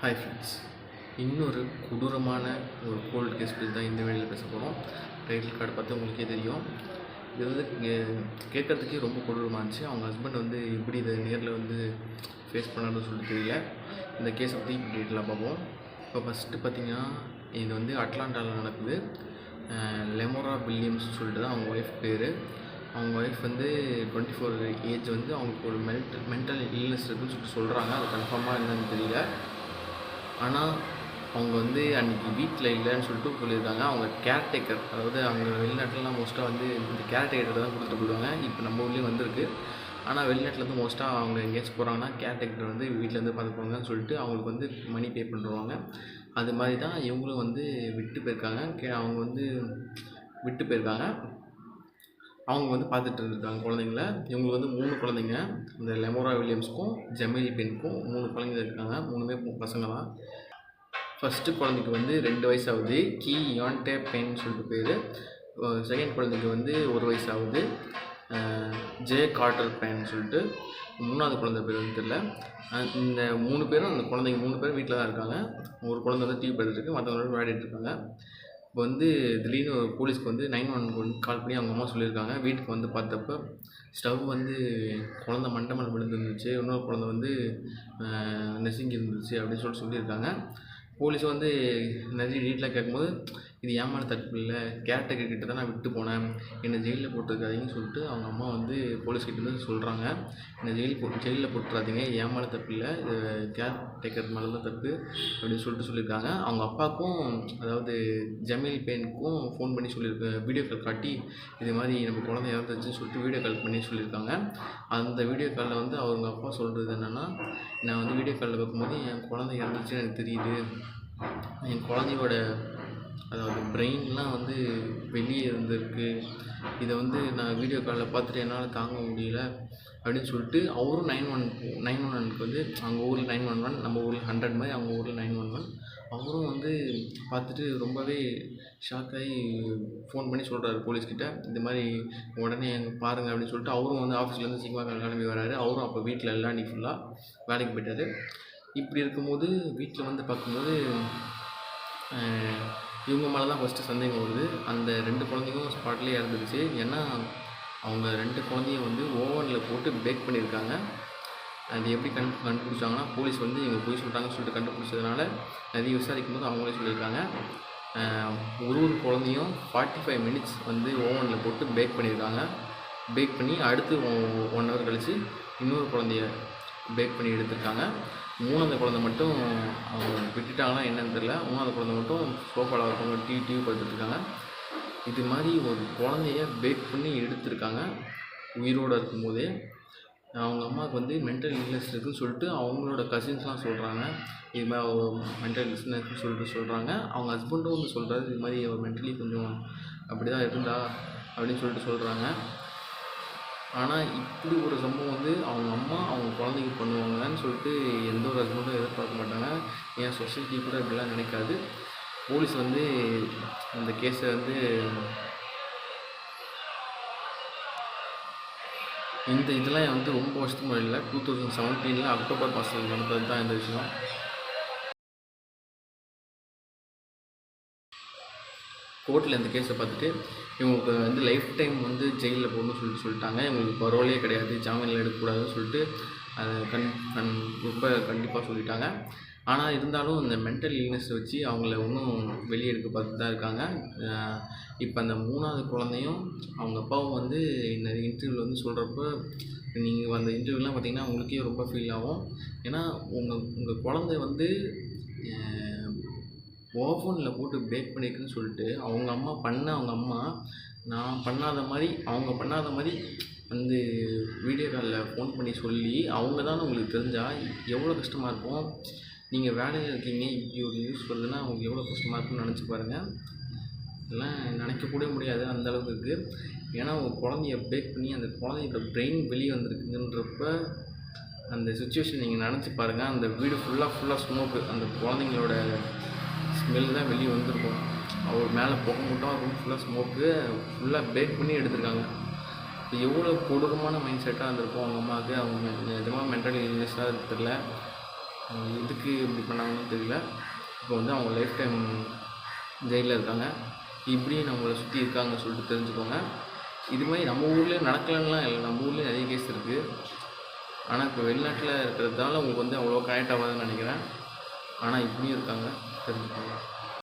Hi friends, இன்னொரு கொடூரமான ஒரு கோல்டு கேஸ் பற்றி தான் இந்த வீடியோவில் பேச போகிறோம். டைட்டில் கார்டு பார்த்து உங்களுக்கே தெரியும். இது வந்து கேட்குறதுக்கே ரொம்ப கொடூரமாக இருந்துச்சு. அவங்க ஹஸ்பண்ட் வந்து எப்படி இதை நேரில் வந்து ஃபேஸ் பண்ணான்னு சொல்லிட்டு தெரியல. இந்த கேஸை பற்றி டீட்டெயிலாக பார்ப்போம். இப்போ ஃபஸ்ட்டு பார்த்திங்கன்னா, இது வந்து அட்லாண்டாவில் நடக்குது. லெமோரா வில்லியம்ஸ் சொல்லிட்டு தான் அவங்க ஒய்ஃப் பேர். அவங்க ஒய்ஃப் வந்து 24 ஏஜ் வந்து அவங்களுக்கு ஒரு மென்டல் இல்னஸ் இருக்குதுன்னு சொல்லிட்டு சொல்கிறாங்க. அது கன்ஃபார்மாக என்னன்னு தெரியல. ஆனால் அவங்க வந்து அன்றைக்கி வீட்டில் இல்லைன்னு சொல்லிட்டு சொல்லியிருக்காங்க. அவங்க கேர்டேக்கர், அதாவது அவங்க வெளிநாட்டிலலாம் மோஸ்ட்டாக வந்து இந்த கேர்டேக்கர் தான் கொடுத்துட்டு போயிடுவாங்க. இப்போ நம்ம ஊர்லேயும் வந்திருக்கு. ஆனால் வெளிநாட்டிலேருந்து மோஸ்ட்டாக அவங்க எங்கேயாச்சும் போகிறாங்கன்னா கேர்டேக்கர் வந்து வீட்டிலேருந்து பார்த்துப்பாங்கன்னு சொல்லிட்டு அவங்களுக்கு வந்து மணி பே பண்ணுறாங்க. அது மாதிரி தான் இவங்களும் வந்து விட்டு போயிருக்காங்க. அவங்க வந்து விட்டு போயிருக்காங்க. அவங்க வந்து பார்த்துட்டு இருந்திருக்காங்க குழந்தைங்கள. இவங்களுக்கு வந்து 3 குழந்தைங்க. இந்த லெமோரா வில்லியம்ஸ்க்கும் ஜெமிலி பென்க்கும் 3 குழந்தைங்க இருக்காங்க. 3மே பசங்க தான். ஃபஸ்ட்டு குழந்தைக்கு வந்து 2 வயசு ஆகுது. கியான்டே பென் சொல்லிட்டு பேர். செகண்ட் குழந்தைக்கு வந்து 1 வயசு ஆகுது. ஜே கார்ட்டர் பென் சொல்லிட்டு. 3வது குழந்தை பேர் வந்து தெரியல. இந்த 3 பேரும், அந்த குழந்தைங்க 3 பேரும் வீட்டில் தான் இருக்காங்க. ஒரு குழந்தை வந்து டிவி பார்த்துட்டு, மற்றவங்களோட விளையாடிட்டு இருக்காங்க. இப்போ வந்து திடீர்னு ஒரு போலீஸ்க்கு வந்து 911 கால் பண்ணி அவங்க அம்மா சொல்லியிருக்காங்க. வீட்டுக்கு வந்து பார்த்தப்ப ஸ்டவ் வந்து குழந்த மண்டை மேலே விழுந்துருந்துச்சு, இன்னொரு குழந்தை வந்து நெசுங்கி இருந்துச்சு அப்படின்னு சொல்லியிருக்காங்க. போலீஸ் வந்து நிறைய டீட்டெயிலாக கேட்கும்போது, இது ஏன் மேலே தப்பு இல்லை, கேர்டேக்கர் கிட்ட தான் நான் விட்டு போனேன், என்னை ஜெயிலில் போட்டுருக்காதீங்கன்னு சொல்லிட்டு அவங்க அம்மா வந்து போலீஸ்கிட்ட வந்து சொல்கிறாங்க. என்னை ஜெயிலில் போட்டுறாதீங்க, ஏன் மேலே தப்பு இல்லை, இது கேர்டேக்கர் மேலே தான் தப்பு அப்படின்னு சொல்லியிருக்காங்க. அவங்க அப்பாவுக்கும், அதாவது ஜமீல் பெனுக்கும் ஃபோன் பண்ணி வீடியோ கால் காட்டி இது மாதிரி நம்ம குழந்தை இறந்துச்சுன்னு சொல்லிட்டு வீடியோ கால் பண்ணி சொல்லியிருக்காங்க. அந்த வீடியோ காலில் வந்து அவங்க அப்பா சொல்கிறது என்னென்னா, நான் வந்து வீடியோ காலில் பார்க்கும்போது என் குழந்தை இறந்துச்சுன்னு எனக்கு தெரியுது, என் குழந்தையோட அதாவது பிரெயின்லாம் வந்து வெளியே இருந்திருக்கு, இதை வந்து நான் வீடியோ காலில் பார்த்துட்டு என்னால் தாங்க முடியல அப்படின்னு சொல்லிட்டு அவரும் 911க்கு வந்து, அவங்க ஊரில் 911, நம்ம ஊரில் 100 மாதிரி, அவங்க ஊரில் 911, அவரும் வந்து பார்த்துட்டு ரொம்பவே ஷாக்காகி ஃபோன் பண்ணி சொல்கிறாரு போலீஸ்கிட்ட, இந்த மாதிரி உடனே பாருங்கள் அப்படின்னு சொல்லிட்டு. அவரும் வந்து ஆஃபீஸ்லேருந்து சீக்கிரமாக கிளம்பி வராரு. அவரும் அப்போ வீட்டில் இல்லை, அன்றைக்கி ஃபுல்லாக வேலைக்கு போயிட்டார். இப்படி இருக்கும்போது வீட்டில் வந்து பார்க்கும்போது இவங்க மேலே தான் ஃபஸ்ட்டு சந்தேகம் வருது. அந்த 2 குழந்தைங்களும் ஸ்பாட்லேயே இறந்துருச்சு. ஏன்னா அவங்க 2 குழந்தையும் வந்து ஓவனில் போட்டு பேக் பண்ணியிருக்காங்க. அது எப்படி கண்டுபிடிச்சாங்கன்னா, போலீஸ் வந்து இவங்க போய் சொல்கிறாங்கன்னு சொல்லிட்டு கண்டுபிடிச்சதுனால நிறைய விசாரிக்கும் போது அவங்களே சொல்லியிருக்காங்க, ஒரு குழந்தையும் 45 மினிட்ஸ் வந்து ஓவனில் போட்டு பேக் பண்ணியிருக்காங்க. பேக் பண்ணி அடுத்து 1 ஹவர் கழித்து இன்னொரு குழந்தைய பேக் பண்ணி எடுத்துருக்காங்க. 3வது குழந்தை மட்டும் அவங்க விட்டுட்டாங்கன்னா என்னன்னு தெரியல. 3வது குழந்தை மட்டும் சோஃபாவில் இருக்கவங்க டிவி பார்த்துட்ருக்காங்க. இது மாதிரி ஒரு குழந்தைய பேக் பண்ணி எடுத்திருக்காங்க உயிரோடு இருக்கும்போதே. அவங்க அம்மாவுக்கு வந்து மென்டல் இல்னஸ் இருக்குதுன்னு சொல்லிட்டு அவங்களோட கசின்ஸ்லாம் சொல்கிறாங்க. இது மாதிரி மென்டல் இல்னஸ்ன்னு சொல்லிட்டு சொல்கிறாங்க. அவங்க ஹஸ்பண்டும் வந்து சொல்கிறாரு, இது மாதிரி ஒரு மென்டலி கொஞ்சம் அப்படி தான் இருந்தா அப்படின்னு சொல்லிட்டு சொல்கிறாங்க. ஆனால் இப்படி ஒரு சம்பவம் வந்து அவங்க அம்மா அவங்க குழந்தைக்கு பண்ணுவாங்கன்னு சொல்லிட்டு எந்த ஒரு ஹஸ்பண்டும் எதிர்பார்க்க மாட்டாங்க. என் சொசைட்டி கூட இப்படிலாம் நினைக்காது. போலீஸ் வந்து இந்த கேஸை வந்து இதெல்லாம் வந்து ரொம்ப வருஷத்துக்கு முன்னாடி இல்லை, 2017 அக்டோபர் மாதத்தில் நடந்தது தான் இந்த விஷயம். கோர்ட்டில் இந்த கேஸை பார்த்துட்டு இவங்களுக்கு வந்து லைஃப் டைம் வந்து ஜெயிலில் போகணும்னு சொல்லிட்டாங்க. இவங்களுக்கு பரோலே கிடையாது, ஜாமீனில் எடுக்கக்கூடாதுன்னு சொல்லிட்டு அதை ரொம்ப கண்டிப்பாக சொல்லிட்டாங்க. ஆனால் இருந்தாலும் இந்த மென்டல் இல்னஸை வச்சு அவங்கள இன்னும் வெளியே எடுக்க பார்த்து தான் இருக்காங்க. இப்போ அந்த 3வது குழந்தையும் அவங்க அப்பாவும் வந்து நிறைய இன்டர்வியூவில் வந்து சொல்கிறப்ப, நீங்கள் அந்த இன்டர்வியூலாம் பார்த்திங்கன்னா உங்களுக்கே ரொம்ப ஃபீல் ஆகும். ஏன்னா உங்கள் குழந்தை வந்து ஓவனில் போட்டு பேக் பண்ணியிருக்குன்னு சொல்லிட்டு அவங்க அம்மா நான் பண்ணாத மாதிரி, அவங்க பண்ணாத மாதிரி வந்து வீடியோ காலில் ஃபோன் பண்ணி சொல்லி அவங்க தான் உங்களுக்கு தெரிஞ்சால் எவ்வளோ கஷ்டமாக இருக்கும். நீங்கள் வேலையில் இருக்கீங்க, இப்படி ஒரு நியூஸ் வருதுன்னா அவங்களுக்கு எவ்வளோ கஷ்டமாக இருக்குன்னு நினச்சி பாருங்கள். இதெல்லாம் நினைக்கக்கூட முடியாது, அந்தளவுக்கு இருக்குது. ஏன்னா உங்கள் குழந்தைய பேக் பண்ணி அந்த குழந்தையோட பிரெயின் வெளியே வந்திருக்குன்றப்ப அந்த சுச்சுவேஷன் நீங்கள் நினச்சி பாருங்கள். அந்த வீடு ஃபுல்லாக ஸ்மோக்கு, அந்த குழந்தைங்களோட ஸ்மெல் தான் வெளியே வந்திருக்கும். அவர் மேலே புகை மட்டும், ரூம் ஃபுல்லாக ஸ்மோக்கு, ஃபுல்லாக பேக் பண்ணி எடுத்திருக்காங்க. இப்போ எவ்வளோ கொடூரமான மைண்ட் செட்டாக இருந்திருக்கும் அவங்க அம்மாவுக்கு. அவங்க நிஜமாக மென்டல் இல்னஸாக தெரியல. அவங்க எதுக்கு இப்படி பண்ணாங்கன்னு தெரியல. இப்போ வந்து அவங்க லைஃப் டைம் ஜெயிலில் இருக்காங்க. இப்படி நம்மளை சுற்றி இருக்காங்கன்னு சொல்லிட்டு தெரிஞ்சுக்கோங்க. இது மாதிரி நம்ம ஊர்லேயே நடக்கலன்னுலாம் இல்லை, நம்ம ஊர்லேயே நிறைய கேஸ் இருக்குது. ஆனால் இப்போ வெளிநாட்டில் இருக்கிறதால உங்களுக்கு வந்து அவ்வளோ கனெக்ட் ஆகாதுன்னு நினைக்கிறேன். ஆனால் இப்படியும் இருக்காங்க, தெரிஞ்சுக்கோங்க.